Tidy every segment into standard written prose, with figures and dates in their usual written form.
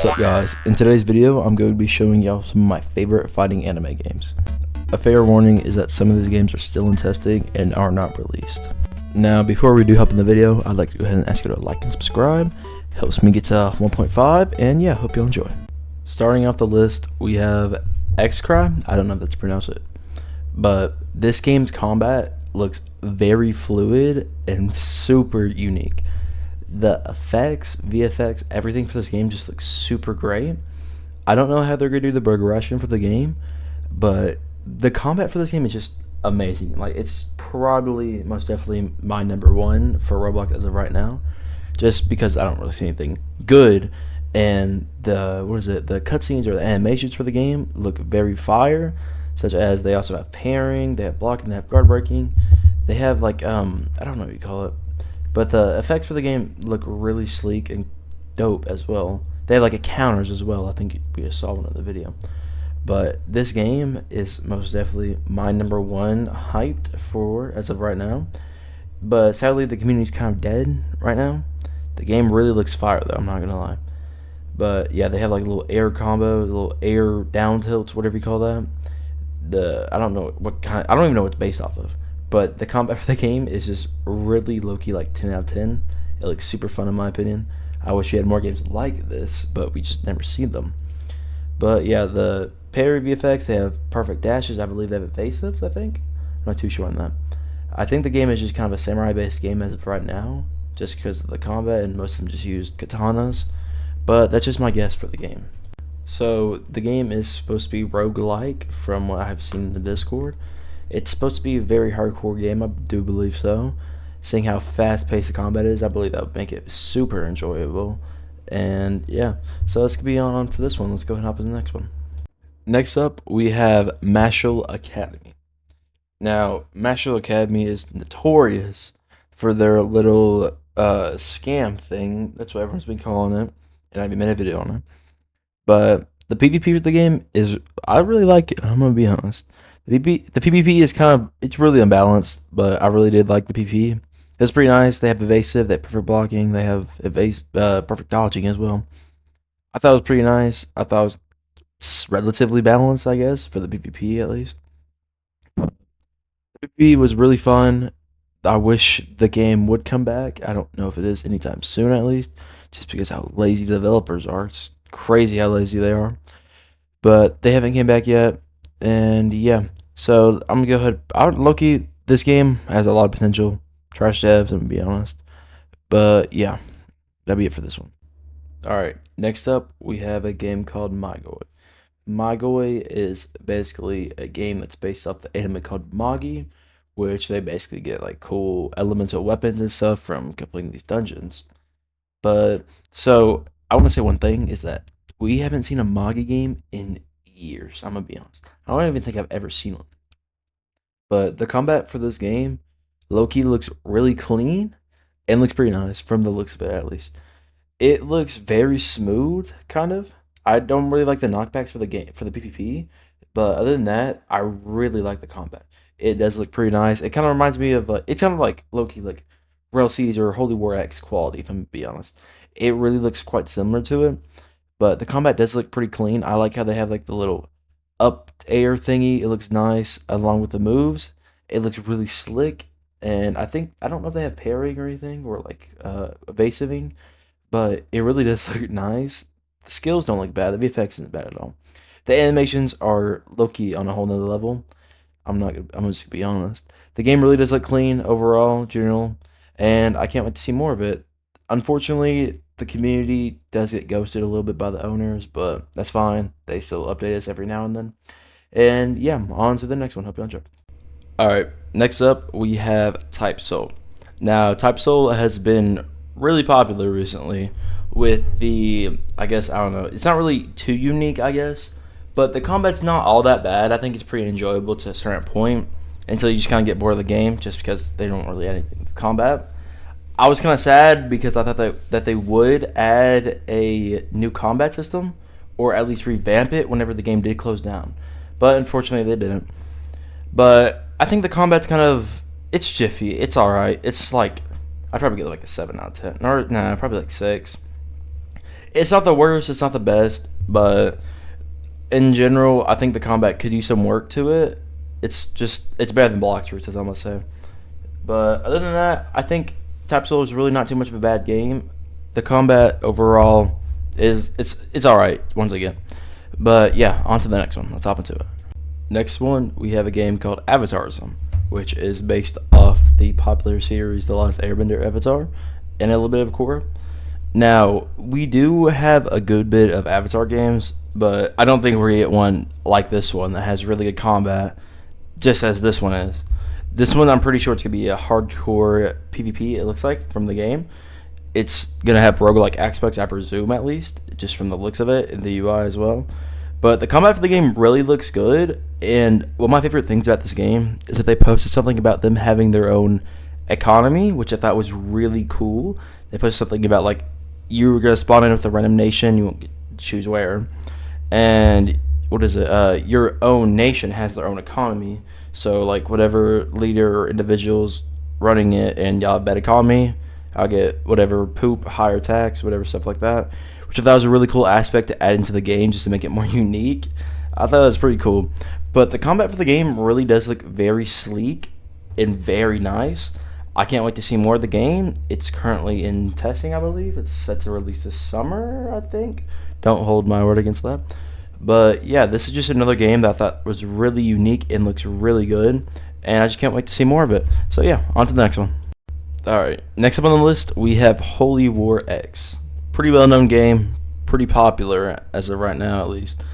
What's up guys? In today's video I'm going to be showing y'all some of my favorite fighting anime games. A fair warning is that some of these games are still in testing and are not released. Now before we do hop in the video, I'd like to go ahead and ask you to like and subscribe. It helps me get to 1.5 and yeah, hope you enjoy. Starting off the list we have Excry. I don't know if that's pronounced it, but this game's combat looks very fluid and super unique. The effects, VFX, everything for this game just looks super great. I don't know how they're gonna do the progression for the game, but the combat for this game is just amazing. Like, it's probably most definitely my number one for Roblox as of right now, just because I don't really see anything good. And the cutscenes or the animations for the game look very fire, such as they also have parrying, they have blocking, they have guard breaking, they have like I don't know what you call it. But the effects for the game look really sleek and dope as well. They have like counters as well. I think we just saw one in the video. But this game is most definitely my number one hyped for as of right now. But sadly the community's kind of dead right now. The game really looks fire though, I'm not gonna lie. But yeah, they have like a little air combo, little air down tilts, whatever you call that. I don't know what kind, I don't even know what it's based off of. But the combat for the game is just really low-key like 10 out of 10. It looks super fun in my opinion. I wish we had more games like this, but we just never see them. But yeah, the parry VFX, they have perfect dashes. I believe they have evasives, I think. I'm not too sure on that. I think the game is just kind of a samurai-based game as of right now, just because of the combat, and most of them just use katanas. But that's just my guess for the game. So the game is supposed to be roguelike from what I've seen in the Discord. It's supposed to be a very hardcore game, I do believe so. Seeing how fast-paced the combat is, I believe that would make it super enjoyable. And yeah, so let's be on for this one. Let's go ahead and hop to the next one. Next up, we have Mashle Academy. Now, Mashle Academy is notorious for their little scam thing. That's what everyone's been calling it, and I've made a video on it. But the PvP for the game is, I really like it, I'm going to be honest. The PvP is it's really unbalanced, but I really did like the PvP. It's pretty nice. They have evasive, they have perfect blocking, they have perfect dodging as well. I thought it was pretty nice. I thought it was relatively balanced, I guess, for the PvP at least. The PvP was really fun. I wish the game would come back. I don't know if it is anytime soon at least, just because how lazy the developers are. It's crazy how lazy they are. But they haven't came back yet. And yeah, so I'm gonna go ahead. Low-key, this game has a lot of potential. Trash devs, I'm gonna be honest. But yeah, that'll be it for this one. Alright, next up we have a game called Magoi. Magoi is basically a game that's based off the anime called Magoi, which they basically get like cool elemental weapons and stuff from completing these dungeons. But so I want to say one thing is that we haven't seen a Magoi game in years. I'm gonna be honest. I don't even think I've ever seen one. But the combat for this game, low-key looks really clean and looks pretty nice from the looks of it at least. It looks very smooth, kind of. I don't really like the knockbacks for the game for the PvP, but other than that, I really like the combat. It does look pretty nice. It kind of reminds me of it's kind of like low-key like Rail Seas or Holy War X quality, if I'm gonna be honest. It really looks quite similar to it, but the combat does look pretty clean. I like how they have like the little up air thingy. It looks nice along with the moves. It looks really slick, and I don't know if they have parrying or anything or like evasiving, but it really does look nice. The skills don't look bad. The VFX isn't bad at all. The animations are low-key on a whole nother level. I'm just gonna be honest. The game really does look clean overall, general, and I can't wait to see more of it. Unfortunately, the community does get ghosted a little bit by the owners, but that's fine. They still update us every now and then. And yeah, on to the next one. Hope you enjoy. Alright, next up we have Type Soul. Now, Type Soul has been really popular recently with I don't know, it's not really too unique, I guess, but the combat's not all that bad. I think it's pretty enjoyable to a certain point until you just kind of get bored of the game just because they don't really add anything to combat. I was kind of sad because I thought that they would add a new combat system or at least revamp it whenever the game did close down. But unfortunately they didn't. But I think the combat's it's jiffy. It's alright. It's like, I'd probably get like a 7 out of 10. Or, nah, probably like 6. It's not the worst, it's not the best, but in general, I think the combat could use some work to it. It's better than Blox Fruits, as I must say. But other than that, I think Type Soul is really not too much of a bad game. The combat overall it's all right once again. But yeah, on to the next one. Let's hop into it. Next one, we have a game called Avatarism, which is based off the popular series The Last Airbender Avatar and a little bit of Korra. Now, we do have a good bit of Avatar games, but I don't think we're going to get one like this one that has really good combat, just as this one is. This one, I'm pretty sure it's going to be a hardcore PvP, it looks like, from the game. It's going to have roguelike aspects, I presume, at least, just from the looks of it, and the UI as well. But the combat for the game really looks good, and one of my favorite things about this game is that they posted something about them having their own economy, which I thought was really cool. They posted something about, like, you were going to spawn in with a random nation, you won't choose where, and what is it, your own nation has their own economy, so, like, whatever leader or individual's running it, and y'all have bad economy, I'll get whatever poop, higher tax, whatever stuff like that, which I thought was a really cool aspect to add into the game just to make it more unique. I thought it was pretty cool. But the combat for the game really does look very sleek and very nice. I can't wait to see more of the game. It's currently in testing, I believe. It's set to release this summer, I think. Don't hold my word against that. But yeah, this is just another game that I thought was really unique and looks really good. And I just can't wait to see more of it. So yeah, on to the next one. Alright, next up on the list, we have Holy War X. Pretty well-known game, pretty popular as of right now at least.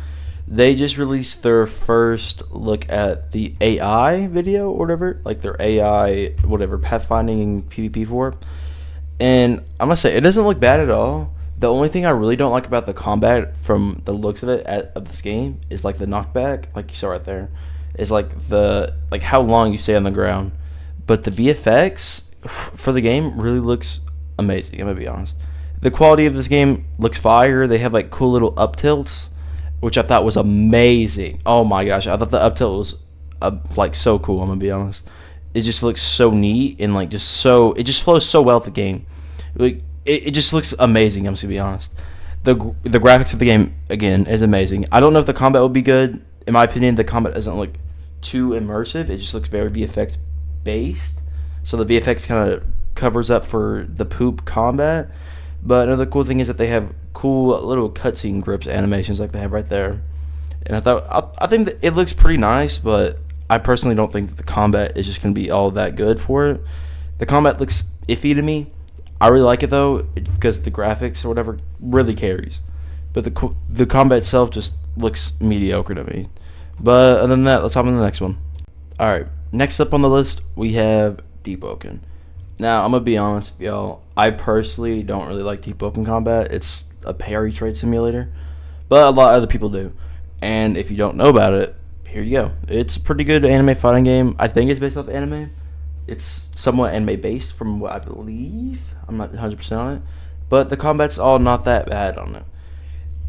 They just released their first look at the AI video or whatever, like their AI, whatever, pathfinding and PvP for. And I must say, it doesn't look bad at all. The only thing I really don't like about the combat from the looks of it of this game is like the knockback, like you saw right there, is like how long you stay on the ground. But the VFX for the game really looks amazing, I'm gonna be honest. The quality of this game looks fire. They have like cool little up tilts, which I thought was amazing. Oh my gosh, I thought the up tilt was like so cool, I'm gonna be honest. It just looks so neat and like it just flows so well with the game. Like it just looks amazing, I'm just gonna be honest. The graphics of the game again is amazing. I don't know if the combat will be good. In my opinion, the combat doesn't look too immersive. It just looks very VFX based. So the VFX kind of covers up for the poop combat. But another cool thing is that they have cool little cutscene grips animations like they have right there. And I think that it looks pretty nice, but I personally don't think that the combat is just going to be all that good for it. The combat looks iffy to me. I really like it though, because the graphics or whatever really carries. But the combat itself just looks mediocre to me. But other than that, let's hop on to the next one. Alright, next up on the list, we have Deep Oaken. Now, I'm going to be honest with y'all. I personally don't really like Deep Oaken combat. It's a parry trade simulator. But a lot of other people do. And if you don't know about it, here you go. It's a pretty good anime fighting game. I think it's based off anime. It's somewhat anime based from what I believe. I'm not 100% on it. But the combat's all not that bad on it.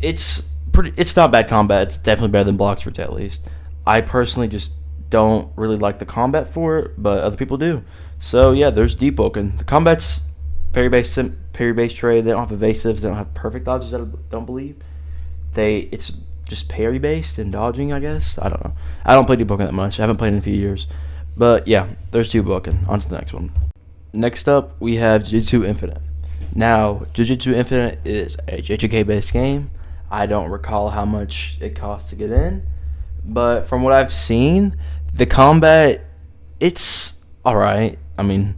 It's not bad combat. It's definitely better than Blox Fruits at least. I personally just don't really like the combat for it, but other people do. So yeah, there's Deep Oaken. The combat's parry-based trade. They don't have evasives. They don't have perfect dodges, I don't believe. It's just parry-based and dodging, I guess. I don't know. I don't play Deep Oaken that much. I haven't played in a few years. But yeah, there's Deep Oaken. On to the next one. Next up, we have Jujutsu Infinite. Now, Jujutsu Infinite is a JJK-based game. I don't recall how much it costs to get in. But from what I've seen, the combat, it's alright. I mean,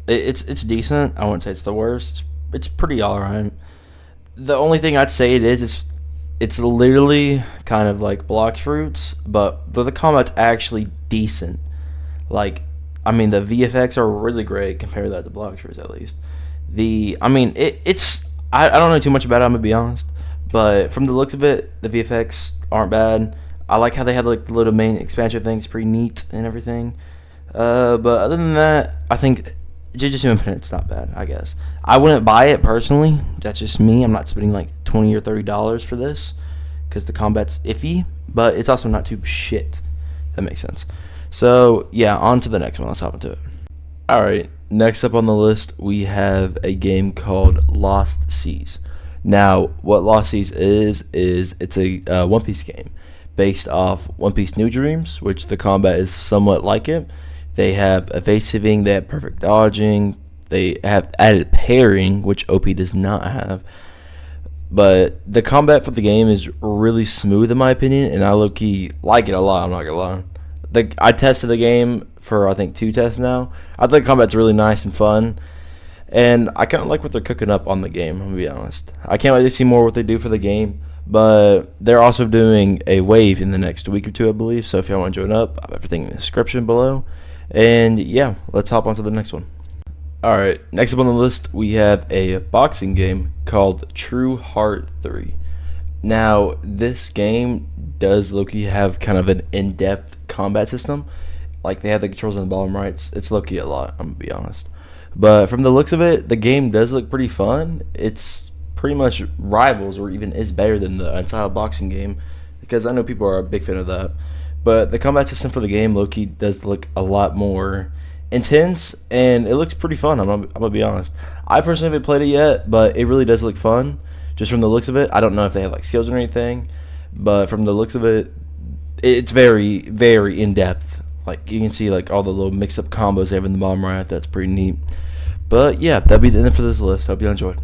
it's decent. I wouldn't say it's the worst. It's pretty alright. The only thing I'd say it's literally kind of like Blox Fruits, but the combat's actually decent. Like, I mean, the VFX are really great compared to that to Blox Fruits at least. I don't know too much about it, I'm gonna be honest. But from the looks of it, the VFX aren't bad. I like how they have like the little main expansion things, pretty neat and everything. But other than that, I think Jujutsu Infinite's not bad, I guess. I wouldn't buy it personally. That's just me. I'm not spending like $20 or $30 for this because the combat's iffy, but it's also not too shit. That makes sense. So yeah, on to the next one. Let's hop into it. Alright, next up on the list, we have a game called Lost Seas. Now, what Lost Seas is it's a One Piece game based off One Piece New Dreams, which the combat is somewhat like it. They have evasiving, they have perfect dodging, they have added parrying, which OP does not have. But the combat for the game is really smooth in my opinion, and I low-key like it a lot, I'm not gonna lie. I tested the game for I think 2 tests now. I think combat's really nice and fun. And I kind of like what they're cooking up on the game, I'm going to be honest. I can't wait to see more what they do for the game. But they're also doing a wave in the next week or 2, I believe. So if y'all want to join up, I have everything in the description below. And yeah, let's hop on to the next one. Alright, next up on the list, we have a boxing game called True Heart 3. Now, this game does low-key have kind of an in-depth combat system. Like, they have the controls on the bottom right. It's low-key a lot, I'm going to be honest. But from the looks of it, the game does look pretty fun. It's pretty much rivals or even is better than the Untitled boxing game, because I know people are a big fan of that. But the combat system for the game, low-key, does look a lot more intense, and it looks pretty fun. I'm gonna be honest. I personally haven't played it yet, but it really does look fun. Just from the looks of it, I don't know if they have like skills or anything, but from the looks of it, it's very, very in-depth. Like, you can see like all the little mix-up combos they have in the bottom right. That's pretty neat. But yeah, that'll be the end for this list. Hope you enjoyed.